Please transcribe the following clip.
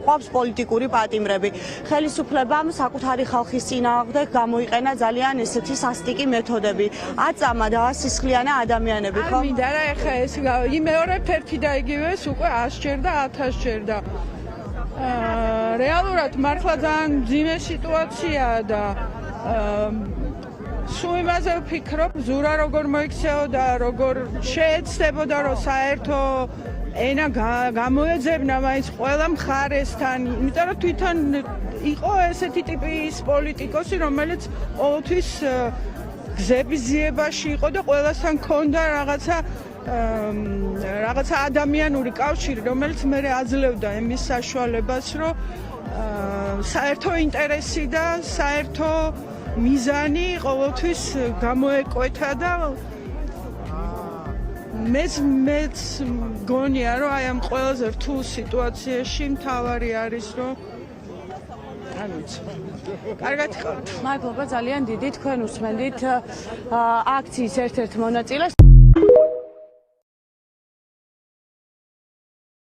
ყვავს პოლიტიკური პატიმრები. ხელისუფლებამ საკუთარი ხალხის წინააღმდეგ გამოიყენა ძალიან ესეთი სასტიკი მეთოდები. აწამა და ასისხლიანა ადამიანები, ხო? არ მინდა რა ეხა ეს იმეორებთ ერთი და იგივეს უკვე 100-ჯერ და 1000-ჯერ და რეალურად მართლა ძალიან მძიმე სიტუაციაა და სულ იმაზე ვფიქრობ, ზურა როგორ მოიქცეოდა, როგორ შეეცდებოდა, რომ საერთო ენა გამოეძებნა მაინც ყველა მხარესთან, იმიტომ რომ თვითონ იყო ესეთი ტიპის პოლიტიკოსი, რომელიც ყოველთვის გზების ძიებაში იყო და ყველასთან ჰქონდა რაღაცა ადამიანური კავშირი, რომელიც მერე აძლევდა იმის საშუალებას, რომ საერთო ინტერესი და საერთო მიზანი ყოველთვის გამოეკვეთა და მეც მგონია, რომ აი ამ ყველაზე რთულ სიტუაციაში მთავარი არის, რომ არ ვიცი. კარგად იყავით. მადლობა ძალიან დიდი, თქვენ უსმენთ აქციის ერთ-ერთ მონაწილეს.